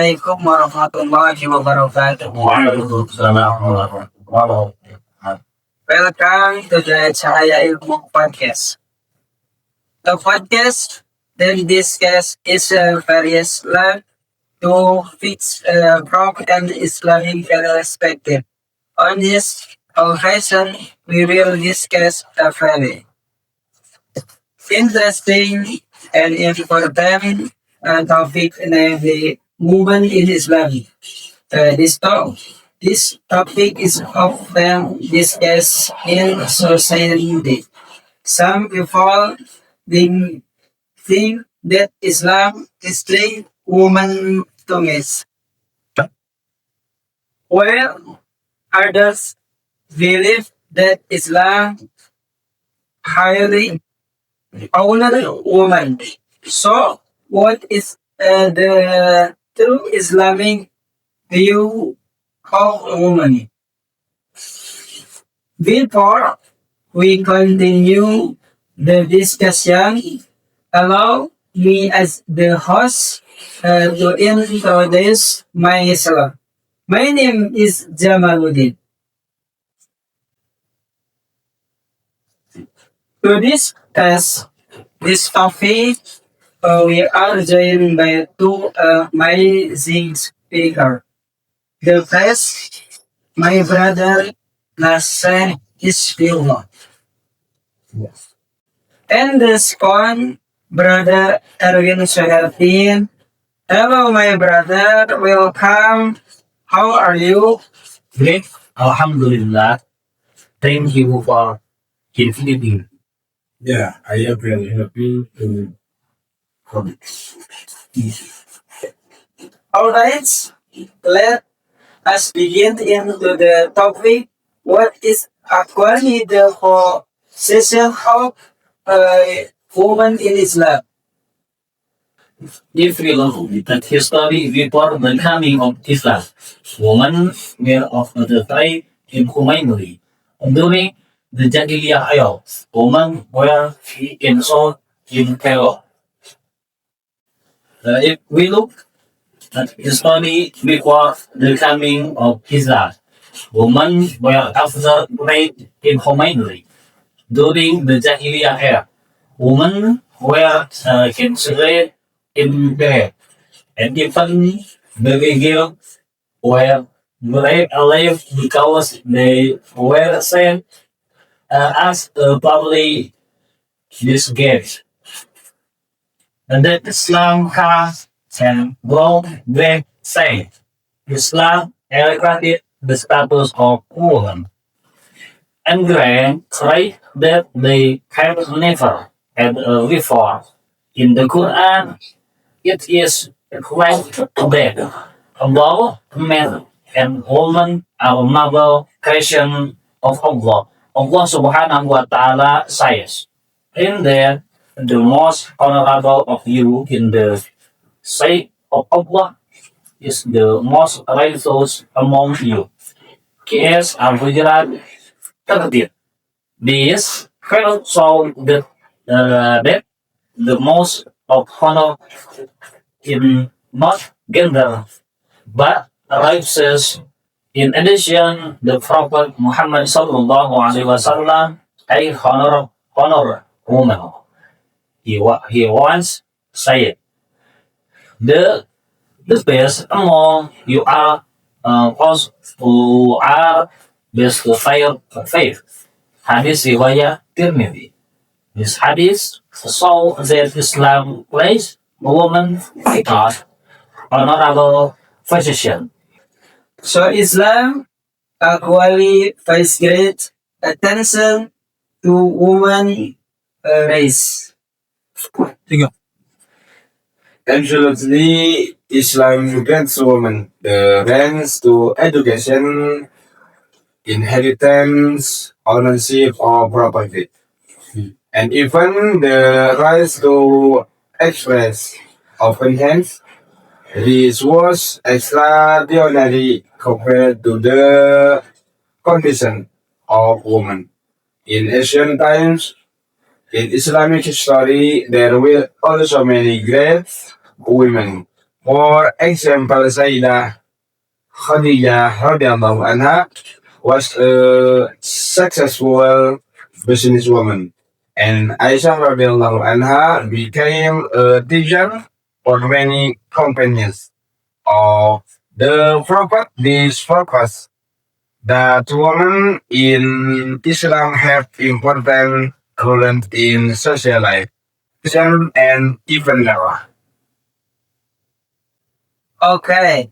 Assalamualaikum warahmatullahi wabarakatuh. Waalaikumsalam warahmatullahi wabarakatuh. Welcome to the Cahaya Ilmu Podcast. The podcast that discuss is various life to fix from an Islamic perspective. On this occasion, we will discuss a very interesting and important topic, namely movement in Islam. This topic is often discussed in society. Some people think, think that Islam is treat women to miss, while others believe that Islam highly honor women. So, what is the true Islamic view of women? Before we continue the discussion, allow me as the host to introduce myself. My name is Jamaluddin. To discuss this topic, we are joined by two amazing speakers. The first, my brother Nasser Isfillah. And the second, brother Erwin Sohertin. Hello, my brother. Welcome. How are you? Great. Alhamdulillah. Thank you for inviting. Yeah, I am really happy to come. Alright, let us begin into the topic. What is actually the position of woman in Islam? If we look at history before the coming of Islam, women were of the tribe in humanity. During the Jahiliyah era, women were installed in Pharaoh. If we look at history before the coming of Islam, women were after tribe in humanity. During the Jahiliyah era, women were considered in bed, and even the regal were made alive because they were sent as a public disgrace. And that Islam has and brought back say Islam elevated the status of women and grant right that they have never had before. In the Quran, it is quite that above men and women are noble creation of Allah. Allah subhanahu wa ta'ala says, in there, the most honorable of you in the sight of Allah is the most righteous among you. Qiyas al-Hujurat 13. This felt so that the most of honor in not gender, but righteous. In addition, the Prophet Muhammad sallallahu alaihi wasallam I honor women. He once said, the the best among you are those who are best faith. Hadis riwayat Tirmidzi. This hadith shows that Islam places a woman without honorable position. So Islam actually pays great attention to women race. Absolutely, Islam grants women the rights to education, inheritance, ownership of property, and even the rights to express opinions. This was extraordinary compared to the condition of women. In ancient times, in Islamic history, there were also many great women For example, Sayyidah Khadijah radhiyallahu anha was a successful businesswoman, and Aisyah radhiyallahu anha became a teacher for many companions of the Prophet. This focus that women in Islam have important role in social life, and even now. Okay,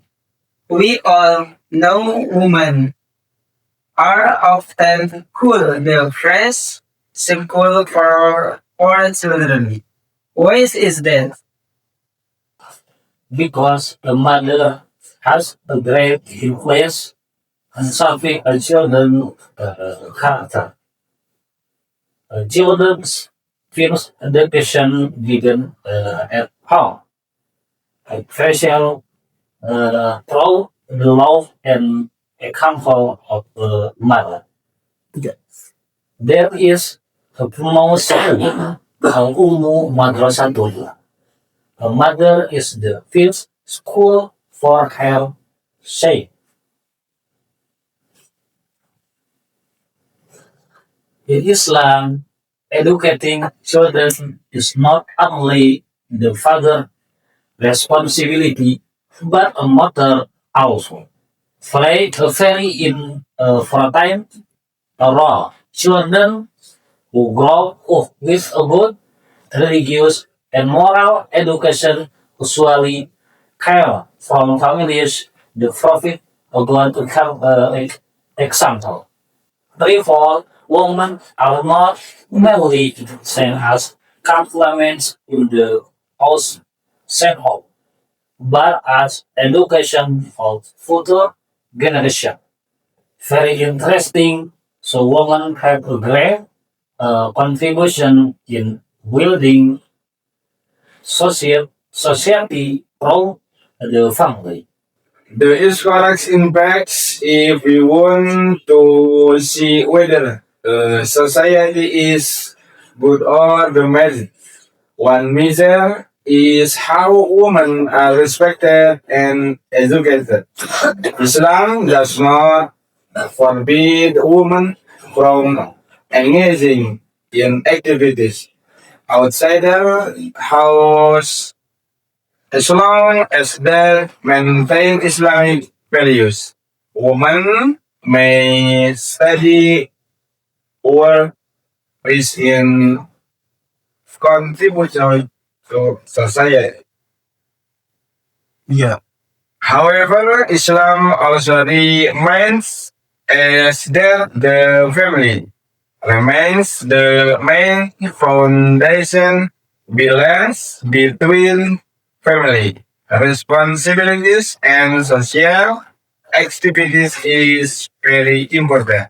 we all know women are often cool. The phrase simple for children. Why is that? because a mother has a great influence on shaping a children's character. Children's first education begin at home, especially through the love and example of the mother. There is a promotion Al-Ummu Madrasatul. A mother is the first school for her child. In Islam, educating children is not only the father's responsibility, but a mother also play a very important role. Children who grow up with a good religious and moral education usually come from families the Prophet of God example. Therefore, women are not merely seen as complements in the house settle, but as education of future generation. Very interesting. So women have a great contribution in building society through the family. The Iscolax impacts if we want to see whether society is good or bad. One measure is how women are respected and educated. Islam does not forbid women from engaging in activities outside the house as long as they maintain Islamic values. Women may study or is in contribution to society. Yeah. However, Islam also remains as that the family remains the main foundation balance between family responsibilities and social activities is very important.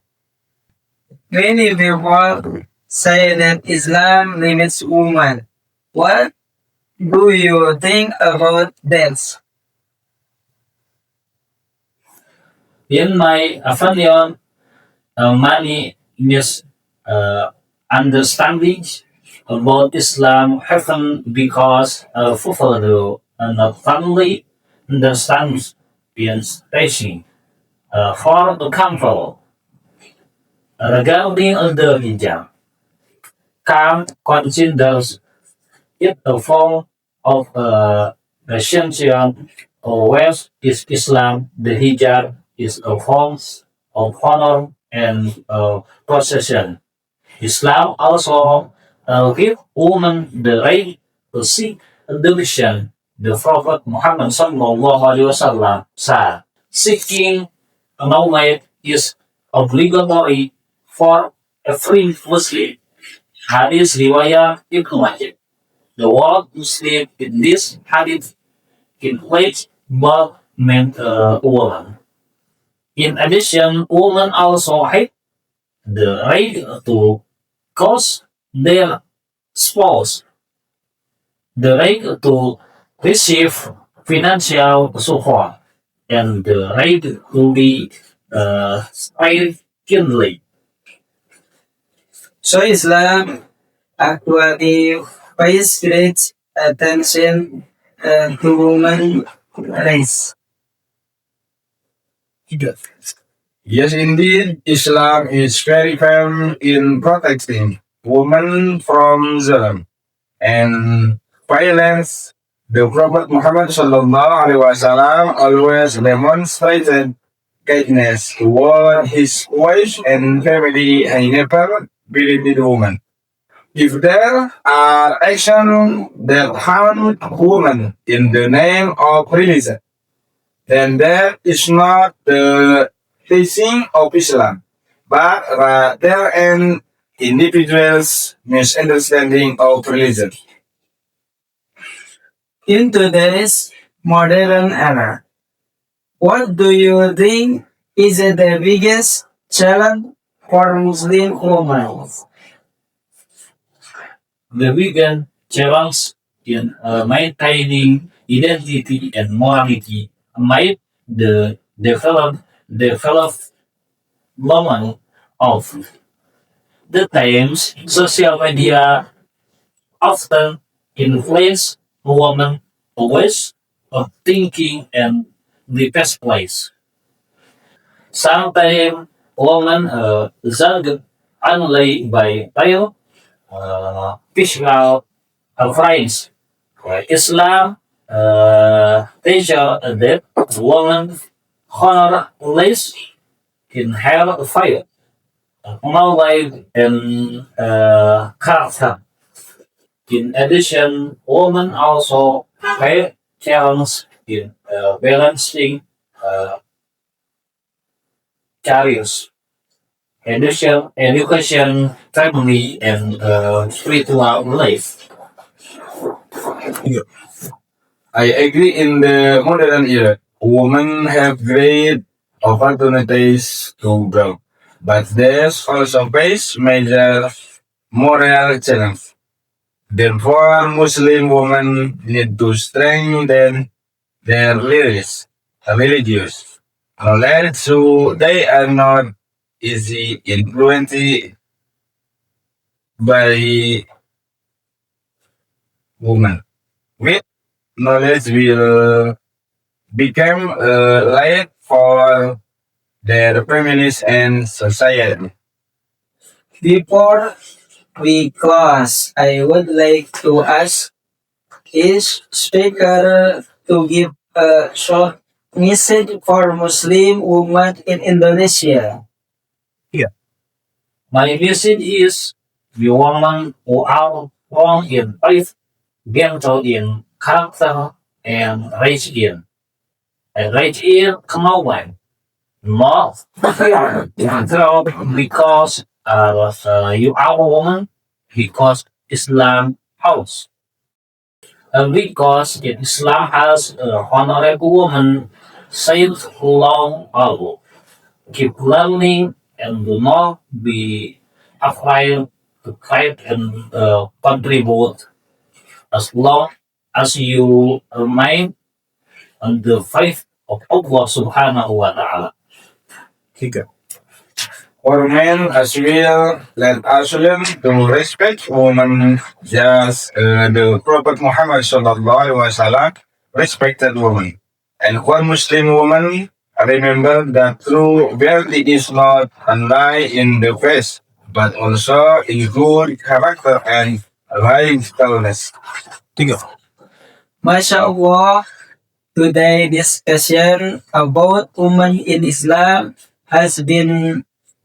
Many people say that Islam limits women. What do you think about that? In my opinion, many misunderstandings about Islam happen because people not family understands being spacing. For example, regarding the hijab, Kant considers it a form of essential, whereas is Islam, the hijab is a form of honor and possession. Islam also give women the right to seek education. The Prophet Muhammad sallallahu alaihi wasallam said, seeking knowledge is obligatory for every Muslim. Hadis riwayat Ibnu Majah. The word Muslim in this hadith includes both men and women. In addition, women also have the right to cause their spouse, the right to receive financial support, and the right to be sparingly. So Islam actually pays great attention to human race. Yes, indeed, Islam is very firm in protecting women from zulm and violence. The Prophet Muhammad Sallallahu Alaihi Wasallam always demonstrated kindness toward his wife and family and never believed women. If there are actions that harm women in the name of religion, then that is not the teaching of Islam, but rather an individual's misunderstanding of religion. In today's modern era, what do you think is the biggest challenge for Muslim women? The vegan challenge in maintaining identity and morality amid the development of the times. Social media often influence women ways of thinking and the best place. Sometimes women judged only by tail physical appearance. Islam teaches that women honor less in hell fire, no life and character. In addition, women also face challenge in balancing uh, careers, education, family, and spiritual life. I agree in the modern era, women have great opportunities to grow, but there's also face major moral challenge. Therefore, Muslim women need to strengthen their religious knowledge so they are not easy influenced by women. With knowledge will become a light for their families and society. Before we close, I would like to ask each speaker to give a short message for Muslim women in Indonesia. My message is we women who are strong in faith, gentle in character, and rich in kemauan. Not because you are a woman, because Islam house. Because Islam has honorable woman since long ago. Keep learning and do not be afraid to fight and contribute as long as you remain on the faith of Allah subhanahu wa ta'ala. For men as well, let us learn to respect women just the Prophet Muhammad Sallallahu Alaihi Wasallam respected women. And for Muslim women, remember that true beauty is not only in the face, but also in good character and righteousness. Masya Allah, today's discussion about women in Islam has been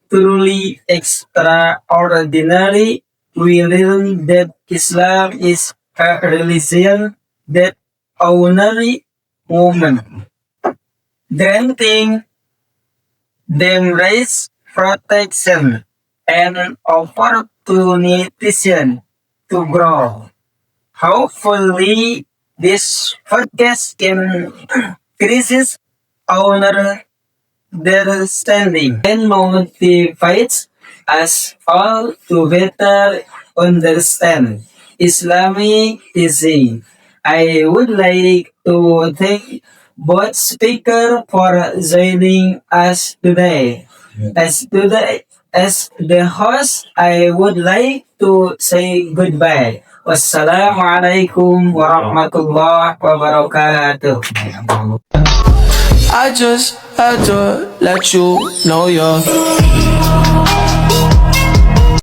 truly extraordinary. We learned that Islam is a religion that honors women, granting them rights, protection, and opportunities to grow. Hopefully, this podcast can increase our understanding and motivates us all to better understand Islamic teaching. I would like to thank both speakers for joining us today. As the host, I would like to say goodbye. Wassalamualaikum warahmatullahi wabarakatuh. I just had to let you know you're